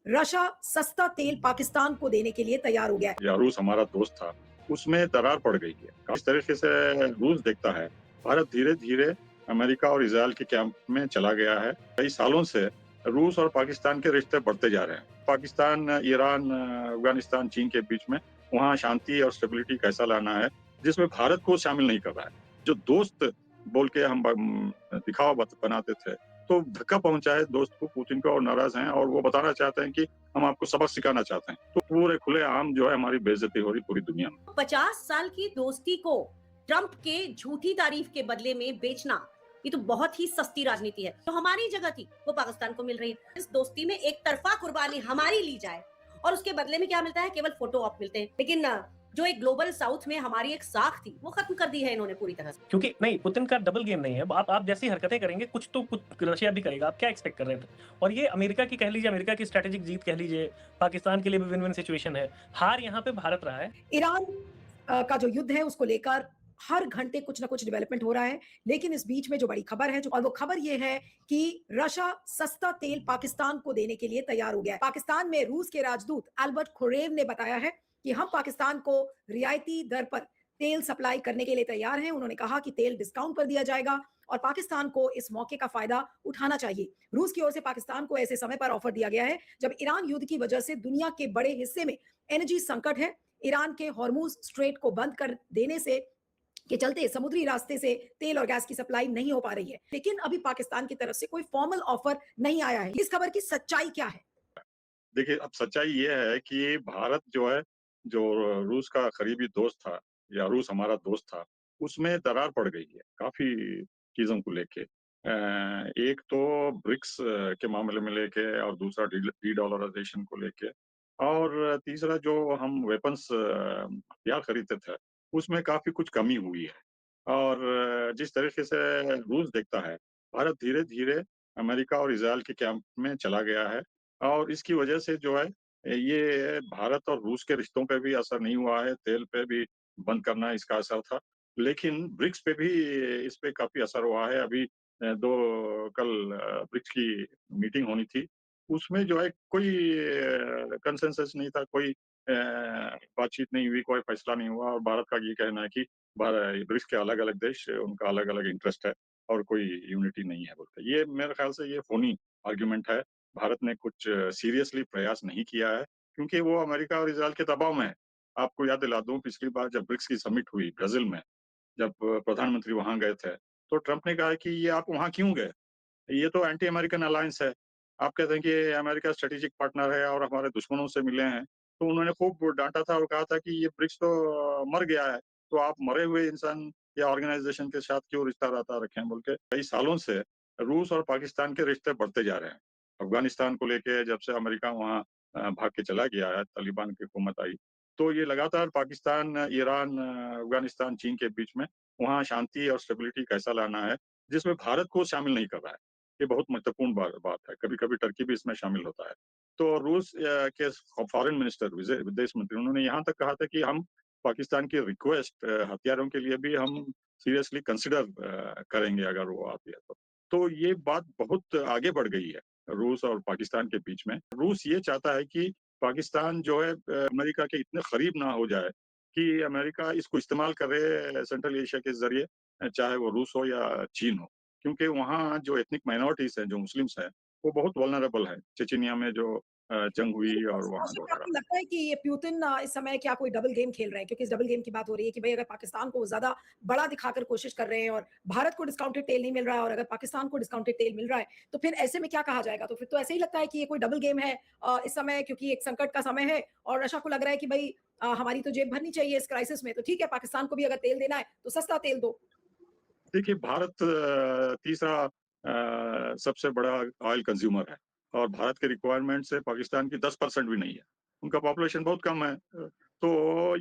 Russia सस्ता तेल पाकिस्तान को देने के लिए तैयार हो गया है। या रूस हमारा दोस्त था, उसमें दरार पड़ गई है। इस तरीके से रूस देखता है, भारत धीरे-धीरे अमेरिका और इज़राइल के कैंप में चला गया है। कई सालों से रूस और पाकिस्तान के रिश्ते बढ़ते जा रहे हैं। पाकिस्तान, ईरान, अफ़गानिस्तान, चीन के बीच में वहाँ शांति और स्टेबिलिटी कैसा लाना है, जिसमें भारत को शामिल नहीं कर रहा है। जो दोस्त बोल के हम दिखावा बनाते थे, तो धक्का पहुँचा है दोस्त को, पुतिन को, और नाराज़ हैं और वो बताना चाहते हैं कि हम आपको सबक सिखाना चाहते हैं। तो पूरे खुलेआम जो है हमारी बेइज्जती हो रही पूरी दुनिया में। 50 साल की दोस्ती को ट्रंप के झूठी तारीफ के बदले में बेचना, ये तो बहुत ही सस्ती राजनीति है। तो हमारी जगह थी वो पाकिस्तान को मिल रही है। इस दोस्ती में एक तरफा कुर्बानी हमारी ली जाए और उसके बदले में क्या मिलता है? केवल फोटो ऑप मिलते हैं। लेकिन जो एक ग्लोबल साउथ में हमारी एक साख थी वो खत्म कर दी है इन्होंने पूरी तरह से। क्योंकि नहीं, पुतिन का डबल गेम नहीं है। आप जैसी हरकतें करेंगे कुछ तो कुछ रशिया भी करेगा। आप क्या एक्सपेक्ट कर रहे थे? और ये अमेरिका की कह लीजिए, अमेरिका की स्ट्रैटेजिक जीत कह लीजिए, पाकिस्तान के लिए भी विन-विन सिचुएशन है। हार यहाँ पे भारत रहा है। ईरान का जो युद्ध है उसको लेकर हर घंटे कुछ ना कुछ डेवलपमेंट हो रहा है, लेकिन इस बीच में जो बड़ी खबर है और वो खबर ये है कि रशिया सस्ता तेल पाकिस्तान को देने के लिए तैयार हो गया है। पाकिस्तान में रूस के राजदूत अल्बर्ट खुरेव ने बताया है कि हम पाकिस्तान को रियायती दर पर तेल सप्लाई करने के लिए तैयार हैं। उन्होंने कहा कि तेल डिस्काउंट पर दिया जाएगा और पाकिस्तान को इस मौके का फायदा उठाना चाहिए। रूस की ओर से पाकिस्तान को ऐसे समय पर ऑफर दिया गया है जब ईरान युद्ध की वजह से दुनिया के बड़े हिस्से में एनर्जी संकट है। ईरान के हॉर्मूज स्ट्रेट को बंद कर देने से के चलते समुद्री रास्ते से तेल और गैस की सप्लाई नहीं हो पा रही है, लेकिन अभी पाकिस्तान की तरफ से कोई फॉर्मल ऑफर नहीं आया है। इस खबर की सच्चाई क्या है? देखिए, अब सच्चाई ये है कि भारत जो है, जो रूस का करीबी दोस्त था या रूस हमारा दोस्त था, उसमें दरार पड़ गई है काफ़ी चीज़ों को लेके। एक तो ब्रिक्स के मामले में लेके, और दूसरा डी-डॉलराइज़ेशन को लेके, और तीसरा जो हम वेपन्स हथियार खरीदते थे, उसमें काफ़ी कुछ कमी हुई है। और जिस तरीके से रूस देखता है, भारत धीरे-धीरे अमेरिका और इज़राइल के कैंप में चला गया है, और इसकी वजह से जो है, ये भारत और रूस के रिश्तों पे भी असर नहीं हुआ है, तेल पे भी बंद करना इसका असर था। लेकिन ब्रिक्स पे भी इस पे काफ़ी असर हुआ है। अभी 2 कल ब्रिक्स की मीटिंग होनी थी, उसमें जो है कोई कंसेंसस नहीं था, कोई बातचीत नहीं हुई, कोई फैसला नहीं हुआ, और भारत का ये कहना है कि ब्रिक्स के अलग-अलग देश, उनका अलग-अलग इंटरेस्ट है और कोई यूनिटी नहीं है बोल के। ये मेरे ख्याल से ये फ़ोनी आर्गुमेंट है। भारत ने कुछ सीरियसली प्रयास नहीं किया है, क्योंकि वो अमेरिका और इज़राइल के दबाव में है। आपको याद दिला दूँ, पिछली बार जब ब्रिक्स की समिट हुई ब्राज़ील में, जब प्रधानमंत्री वहाँ गए थे, तो ट्रम्प ने कहा कि ये आप वहाँ क्यों गए? ये तो एंटी अमेरिकन अलायंस है। आप कहते हैं कि ये अमेरिका स्ट्रेटेजिक पार्टनर है और हमारे दुश्मनों से मिले हैं। तो उन्होंने खूब डाँटा था और कहा था कि ये ब्रिक्स तो मर गया है, तो आप मरे हुए इंसान या ऑर्गेनाइज़ेशन के साथ क्यों रिश्ता नाता रखें बोल के। कई सालों से रूस और पाकिस्तान के रिश्ते बढ़ते जा रहे हैं। अफ़गानिस्तान को लेके जब से अमेरिका वहाँ भाग के चला गया है, तालिबान की हुकूमत आई, तो ये लगातार पाकिस्तान, ईरान, अफ़गानिस्तान, चीन के बीच में वहाँ शांति और स्टेबिलिटी कैसा लाना है, जिसमें भारत को शामिल नहीं कर रहा है। ये बहुत महत्वपूर्ण बात है। कभी-कभी टर्की भी इसमें शामिल होता है। तो रूस के फॉरेन मिनिस्टर, विदेश मंत्री, उन्होंने यहाँ तक कहा था कि हम पाकिस्तान की रिक्वेस्ट हथियारों के लिए भी हम सीरियसली कंसिडर करेंगे अगर वो आती है तो। तो ये बात बहुत आगे बढ़ गई है रूस और पाकिस्तान के बीच में। रूस ये चाहता है कि पाकिस्तान जो है अमेरिका के इतने करीब ना हो जाए कि अमेरिका इसको इस्तेमाल करे सेंट्रल एशिया के ज़रिए, चाहे वो रूस हो या चीन हो। क्योंकि वहाँ जो एथनिक माइनॉरिटीज़ हैं, जो मुस्लिम्स हैं, वो बहुत वल्नरेबल हैं। चेचनिया में जो जंग हुई और वहाँ जो कौशिक, हो रहा आपको लगता है कि ये पुतिन इस समय क्या कोई डबल गेम खेल रहे हैं? क्योंकि इस डबल गेम की बात हो रही है कि भई अगर पाकिस्तान को ज़्यादा बड़ा दिखाकर कोशिश कर रहे हैं और भारत को डिस्काउंटेड तेल नहीं मिल रहा है और अगर पाकिस्तान को डिस्काउंटेड तेल मिल रहा है, तो फिर ऐसे में क्या कहा जाएगा? तो फिर तो ऐसे ही लगता है कि ये कोई डबल गेम है इस समय, क्योंकि एक संकट का समय है और रशिया को लग रहा है कि भई हमारी तो जेब भरनी चाहिए इस क्राइसिस में, तो ठीक है, पाकिस्तान को भी अगर तेल देना है, तो सस्ता तेल दो। देखिए, भारत तीसरा सबसे बड़ा ऑयल कंज्यूमर है, और भारत के रिक्वायरमेंट से पाकिस्तान की 10% भी नहीं है। उनका पॉपुलेशन बहुत कम है। तो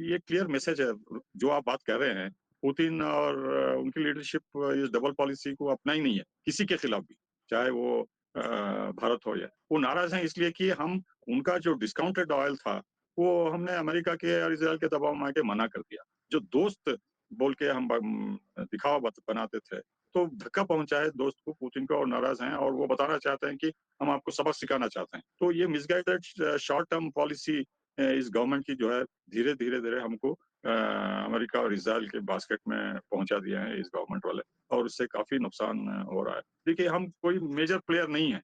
ये क्लियर मैसेज है, जो आप बात कर रहे हैं, पुतिन और उनकी लीडरशिप इस डबल पॉलिसी को अपना ही नहीं है, किसी के खिलाफ भी, चाहे वो भारत हो या वो नाराज़ हैं इसलिए कि हम उनका जो डिस्काउंटेड ऑयल था, वो हमने अमेरिका के और इज़राइल के दबाव में आके मना कर दिया। जो दोस्त बोल के हम दिखावा बनाते थे, तो धक्का पहुँचा है दोस्त को, पुतिन को, और नाराज़ हैं और वो बताना चाहते हैं कि हम आपको सबक सिखाना चाहते हैं। तो ये मिसगाइडेड शॉर्ट टर्म पॉलिसी इस गवर्नमेंट की जो है धीरे-धीरे हमको अमेरिका और इज़राइल के बास्केट में पहुँचा दिया है इस गवर्नमेंट वाले, और उससे काफ़ी नुकसान हो रहा है। देखिए, हम कोई मेजर प्लेयर नहीं है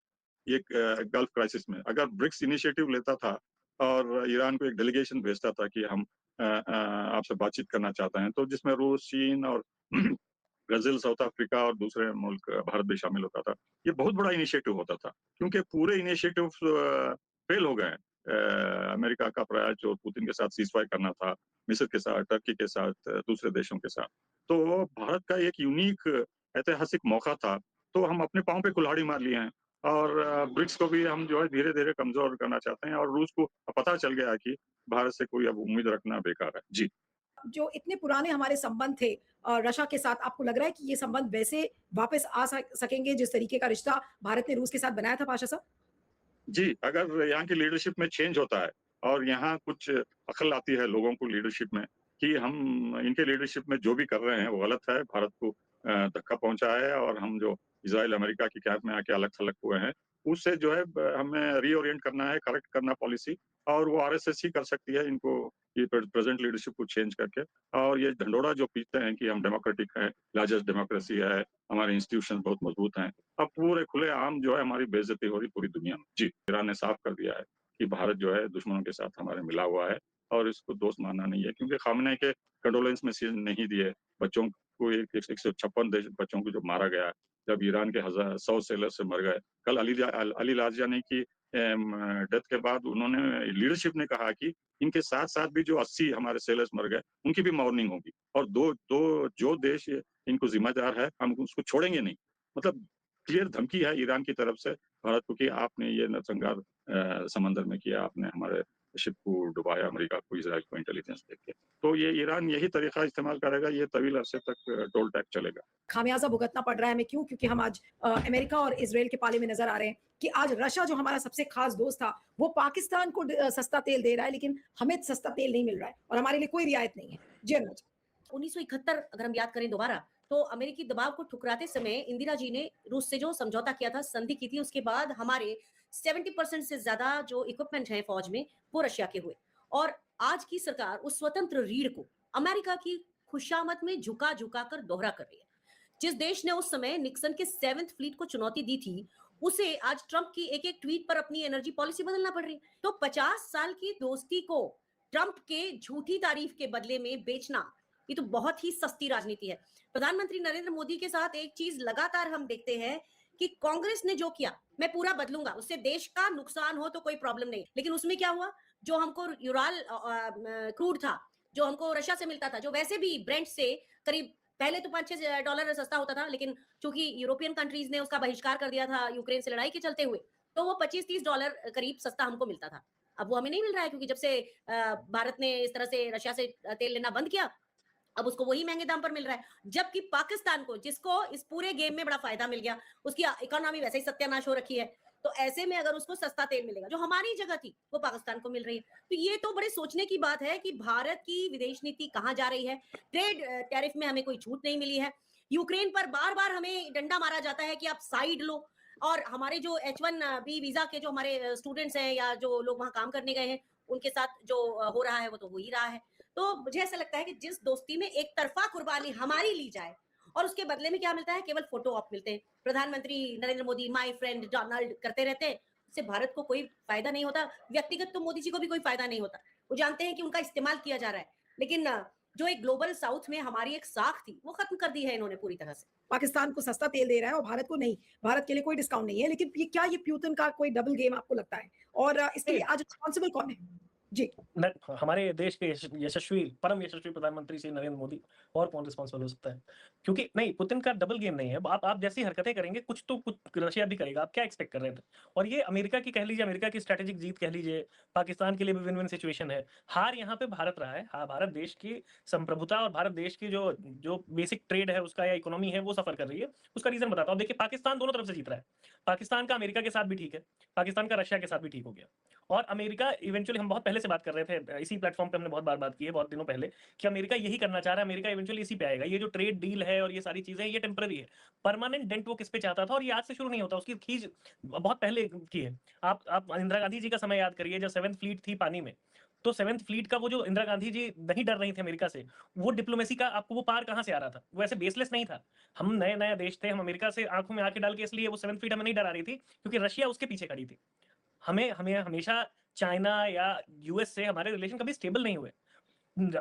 ये गल्फ क्राइसिस में। अगर ब्रिक्स इनिशिएटिव लेता था और ईरान को एक डेलीगेशन भेजता था कि हम आपसे बातचीत करना चाहते हैं, तो जिसमें रूस, चीन और ब्राज़ील, साउथ अफ्रीका और दूसरे मुल्क, भारत भी शामिल होता था। ये बहुत बड़ा इनिशिएटिव होता था, क्योंकि पूरे इनिशिएटिव फेल हो गए हैं। अमेरिका का प्रयास जो पुतिन के साथ सीज़फायर करना था, मिस्र के साथ, टर्की के साथ, दूसरे देशों के साथ। तो भारत का एक यूनिक ऐतिहासिक मौका था, तो हम अपने पाँव पे कुल्हाड़ी मार लिए हैं, और ब्रिक्स को भी हम जो है धीरे-धीरे कमज़ोर करना चाहते हैं, और रूस को पता चल गया है कि भारत से कोई अब उम्मीद रखना बेकार है। जी। जो इतने पुराने हमारे संबंध थे रशिया के साथ, आपको लग रहा है कि ये संबंध वैसे वापस आ सकेंगे जिस तरीके का रिश्ता भारत ने रूस के साथ बनाया था, पाशा साहब? जी, अगर यहाँ की लीडरशिप में चेंज होता है और यहाँ कुछ अक्ल आती है लोगों को लीडरशिप में कि हम इनके लीडरशिप में जो भी कर रहे हैं वो गलत है, भारत को धक्का पहुँचा है, और हम जो इज़राइल, अमेरिका के कैंप में आके अलग-थलग हुए हैं, उससे जो है हमें रीओरिएंट करना है, करेक्ट करना पॉलिसी, और वो आरएसएस ही कर सकती है इनको, ये प्रेज़ेंट लीडरशिप को चेंज करके। और ये ढंढोरा जो पीटते हैं कि हम डेमोक्रेटिक हैं, लार्जेस्ट डेमोक्रेसी है, हमारे इंस्टीट्यूशन बहुत मजबूत हैं, अब पूरे खुलेआम जो है हमारी बेइज्जती हो रही पूरी दुनिया में। जी, ईरान ने साफ कर दिया है कि भारत जो है दुश्मनों के साथ हमारे मिला हुआ है, और इसको दोस्त मानना नहीं है, क्योंकि खामनेई के कंडोलेंस मैसेज नहीं दिए, बच्चों को 156 देश बच्चों को जो मारा गया, जब ईरान के 100 सेलर्स से मर गए। कल अली लारजानी की डेथ के बाद उन्होंने, लीडरशिप ने कहा कि इनके साथ-साथ भी जो 80 हमारे सेलर्स मर गए, उनकी भी मॉर्निंग होगी, और दो जो देश इनको ज़िम्मेदार है, हम उसको छोड़ेंगे नहीं। मतलब क्लियर धमकी है ईरान की तरफ से भारत को कि आपने ये नरसंहार समंदर में किया, आपने हमारे शिप को डुबाया, अमेरिका को, इज़राइल को इंटेलिजेंस देके। तो ये ईरान यही तरीका इस्तेमाल करेगा, ये तवील अरसे तक टोल टैक्स चलेगा। खामियाजा भुगतना पड़ रहा है हमें, क्यों? क्योंकि हम आज अमेरिका और इसराइल के पाले में नजर आ रहे हैं कि आज रशिया जो हमारा सबसे खास दोस्त था, वो पाकिस्तान को सस्ता तेल दे रहा है, लेकिन हमें सस्ता तेल नहीं मिल रहा है और हमारे लिए कोई रियायत नहीं है। जी अनुज। 1971 अगर हम याद करें दोबारा, तो अमेरिकी दबाव को ठुकराते समय इंदिरा जी ने रूस से जो समझौता किया था, संधि की थी, उसके बाद हमारे 70% से ज्यादा जो इक्विपमेंट है फौज में, वो रशिया के हुए। और आज की सरकार उस स्वतंत्र रीढ़ को अमेरिका की खुशामद में झुका झुका कर दोहरा कर रही है। जिस देश ने उस समय निक्सन के 7th फ्लीट को चुनौती दी थी, उसे आज ट्रंप की एक एक ट्वीट पर अपनी एनर्जी पॉलिसी बदलना पड़ रही है। तो 50 साल की दोस्ती को ट्रंप के झूठी तारीफ के बदले में बेचना, ये तो बहुत ही सस्ती राजनीति है। प्रधानमंत्री नरेंद्र मोदी के साथ एक चीज लगातार हम देखते हैं कि कांग्रेस ने जो किया, मैं पूरा बदलूंगा, उससे देश का नुकसान हो तो कोई प्रॉब्लम नहीं, लेकिन उसमें क्या हुआ, जो हमको यूराल क्रूड था, जो हमको रशिया से मिलता था, जो वैसे भी ब्रेंट से करीब पहले तो $5-6 सस्ता होता था, लेकिन चूंकि यूरोपियन कंट्रीज ने उसका बहिष्कार कर दिया था यूक्रेन से लड़ाई के चलते हुए, तो वो $25-30 करीब सस्ता हमको मिलता था। अब वो हमें नहीं मिल रहा है, क्योंकि जब से भारत ने इस तरह से रशिया से तेल लेना बंद किया, अब उसको वही महंगे दाम पर मिल रहा है। जबकि पाकिस्तान को, जिसको इस पूरे गेम में बड़ा फायदा मिल गया, उसकी इकोनॉमी वैसे ही सत्यानाश हो रखी है, तो ऐसे में अगर उसको सस्ता तेल मिलेगा, जो हमारी जगह थी वो पाकिस्तान को मिल रही है, तो ये तो बड़े सोचने की बात है कि भारत की विदेश नीति कहां जा रही है। ट्रेड टैरिफ में हमें कोई छूट नहीं मिली है, यूक्रेन पर बार बार हमें डंडा मारा जाता है कि आप साइड लो, और हमारे जो H1B वीजा के जो हमारे स्टूडेंट्स हैं या जो लोग वहां काम करने गए हैं, उनके साथ जो हो रहा है वो तो हो ही रहा है। तो मुझे ऐसा लगता है कि जिस दोस्ती में एक तरफा कुर्बानी हमारी ली जाए और उसके बदले में क्या मिलता है, केवल फोटो ऑप मिलते हैं, प्रधानमंत्री Narendra Modi my friend Donald करते रहते हैं, इससे भारत को कोई फायदा नहीं होता। व्यक्तिगत तो मोदी जी को भी कोई फायदा नहीं होता, वो जानते हैं कि उनका इस्तेमाल किया जा रहा है, लेकिन जो एक ग्लोबल साउथ में हमारी एक साख थी, वो खत्म कर दी है इन्होंने पूरी तरह से। पाकिस्तान को सस्ता तेल दे रहा है और भारत को नहीं, भारत के लिए कोई डिस्काउंट नहीं है, लेकिन ये क्या, ये पुतिन का कोई डबल गेम आपको लगता है? और इसके लिए आज रिस्पॉन्सिबल कौन है? जी। हमारे देश के यशस्वी, परम यशस्वी प्रधानमंत्री श्री नरेंद्र मोदी, और कौन रिस्पॉन्सिबल हो सकता है? क्योंकि नहीं, पुतिन का डबल गेम नहीं है। आप जैसी हरकतें करेंगे, कुछ तो कुछ रशिया भी करेगा। आप क्या एक्सपेक्ट कर रहे थे? और ये अमेरिका की कह लीजिए, अमेरिका की स्ट्रेटेजिक जीत कह लीजिए, पाकिस्तान के लिए भी विन विन सिचुएशन है। हार यहाँ पे भारत रहा है। हाँ, भारत देश की संप्रभुता और भारत देश की जो बेसिक ट्रेड है उसका या इकोनॉमी है, वो सफर कर रही है। उसका रीजन बताता हूँ। देखिए, पाकिस्तान दोनों तरफ से जीत रहा है। पाकिस्तान का अमेरिका के साथ भी ठीक है, पाकिस्तान का रशिया के साथ भी ठीक हो गया, और अमेरिका इवेंचुअली, हम बहुत पहले से बात कर रहे थे, इसी प्लेटफॉर्म पे हमने बहुत बार बात की है, बहुत दिनों पहले, कि अमेरिका यही करना चाह रहा है, अमेरिका इवेंचुअली इसी पे आएगा। ये जो ट्रेड डील है और ये सारी चीजें ये टेम्पररी है, परमानेंट डेंट वो किस पे चाहता था, और ये आज से शुरू नहीं होता, उसकी खींच बहुत पहले की है। आप इंदिरा गांधी जी का समय याद करिए, जब 7th फ्लीट थी पानी में, तो 7th फ्लीट का वो जो इंदिरा गांधी जी नहीं डर रही थी अमेरिका से, वो डिप्लोमेसी का आपको वो पार कहां से आ रहा था, वो ऐसे बेसलेस नहीं था। हम नए नया देश थे, हम अमेरिका से आंखों में आंखें डाल के, इसलिए वो 7th फ्लीट हमें नहीं डरा रही थी, क्योंकि रशिया उसके पीछे खड़ी थी। हमें हमें हमेशा चाइना या यूएस से हमारे रिलेशन कभी स्टेबल नहीं हुए,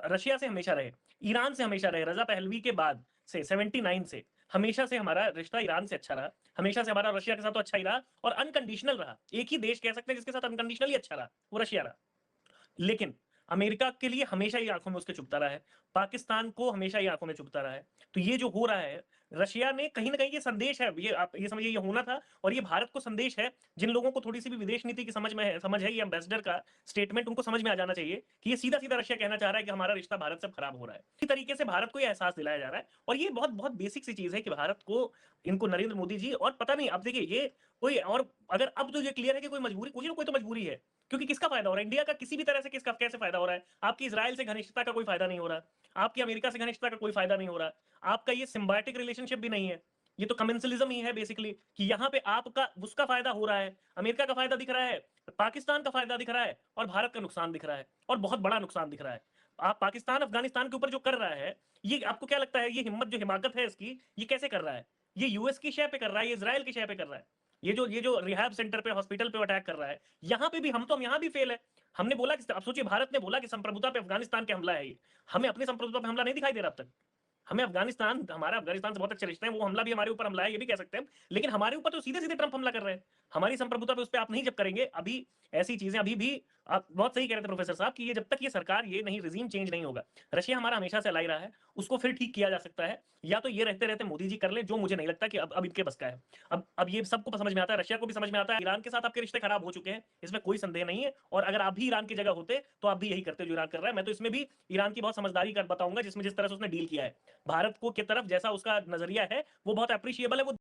रशिया से हमेशा रहे, ईरान से हमेशा रहे। रजा पहलवी के बाद से 79 से हमेशा से हमारा रिश्ता ईरान से अच्छा रहा, हमेशा से हमारा रशिया के साथ तो अच्छा ही रहा, और अनकंडीशनल रहा। एक ही देश कह सकते हैं जिसके साथ अनकंडीशनली अच्छा रहा, वो रशिया रहा। लेकिन अमेरिका के लिए हमेशा ही आंखों में उसके चुभता रहा है, पाकिस्तान को हमेशा ही आंखों में चुभता रहा है। तो ये जो हो रहा है, रशिया ने कहीं ना कहीं ये संदेश है, ये आप ये समझिए, ये होना था, और ये भारत को संदेश है। जिन लोगों को थोड़ी सी भी विदेश नीति की समझ है, ये एम्बेसडर का स्टेटमेंट उनको समझ में आ जाना चाहिए कि ये सीधा सीधा रशिया कहना चाह रहा है कि हमारा रिश्ता भारत से खराब हो रहा है। इसी तरीके से भारत को यह एहसास दिलाया जा रहा है, और ये बहुत बहुत बेसिक सी चीज है कि भारत को, इनको नरेंद्र मोदी जी, और पता नहीं अब देखिए ये कोई, और अगर अब तो ये क्लियर है कि कोई मजबूरी, कोई तो मजबूरी है, क्योंकि किसका फायदा हो रहा है, इंडिया का किसी भी तरह से किसका कैसे फायदा हो रहा है? आपकी इजराइल से घनिष्ठता का कोई फायदा नहीं हो रहा, आपकी अमेरिका से घनिष्ठता का कोई फायदा नहीं हो रहा, आपका ये सिम्बायोटिक रिलेशनशिप भी नहीं है, ये तो कमेंसलिज्म ही है बेसिकली, कि यहाँ पे आपका उसका फायदा हो रहा है, अमेरिका का फायदा दिख रहा है, पाकिस्तान का फायदा दिख रहा है, और भारत का नुकसान दिख रहा है, और बहुत बड़ा नुकसान दिख रहा है। आप पाकिस्तान अफगानिस्तान के ऊपर जो कर रहा है, ये आपको क्या लगता है, ये हिम्मत जो हिमाकत है इसकी, ये कैसे कर रहा है? ये यूएस की शय पे कर रहा है, ये इजराइल की शय पे कर रहा है। ये जो रिहैब सेंटर पे, हॉस्पिटल पे अटैक कर रहा है, यहाँ पे भी हम यहाँ भी फेल है। हमने बोला कि, अब सोचिए, भारत ने बोला कि संप्रभुता पे अफगानिस्तान पे हमला है, ये हमें अपनी संप्रभुता पे हमला नहीं दिखाई दे रहा अब तक। हमें अफगानिस्तान, हमारा अफगानिस्तान से बहुत अच्छे रिश्ते हैं, वो हमला भी हमारे ऊपर हमला है, ये भी कह सकते हैं, लेकिन हमारे ऊपर तो सीधे सीधे ट्रंप हमला कर रहे हैं। हमारी संप्रभुता पे उस पर आप नहीं जब करेंगे, अभी ऐसी चीजें अभी भी, आप बहुत सही कह रहे थे प्रोफेसर साहब, कि ये जब तक ये सरकार, ये नहीं, रिजीम चेंज नहीं होगा, रशिया हमारा हमेशा से लाई रहा है, उसको फिर ठीक किया जा सकता है, या तो ये रहते रहते मोदी जी कर ले, जो मुझे नहीं लगता कि अब इनके बस का है। अब ये सबको समझ में आता है, रशिया को भी समझ में आता है, ईरान के साथ आपके रिश्ते खराब हो चुके हैं, इसमें कोई संदेह नहीं है, और अगर आप भी ईरान की जगह होते तो आप भी यही करते जो ईरान कर रहा है। मैं तो इसमें भी ईरान की बहुत समझदारी कर बताऊंगा, जिसमें जिस तरह से उसने डील किया है भारत को की तरफ, जैसा उसका नजरिया है वो बहुत अप्रिशिएबल है। वो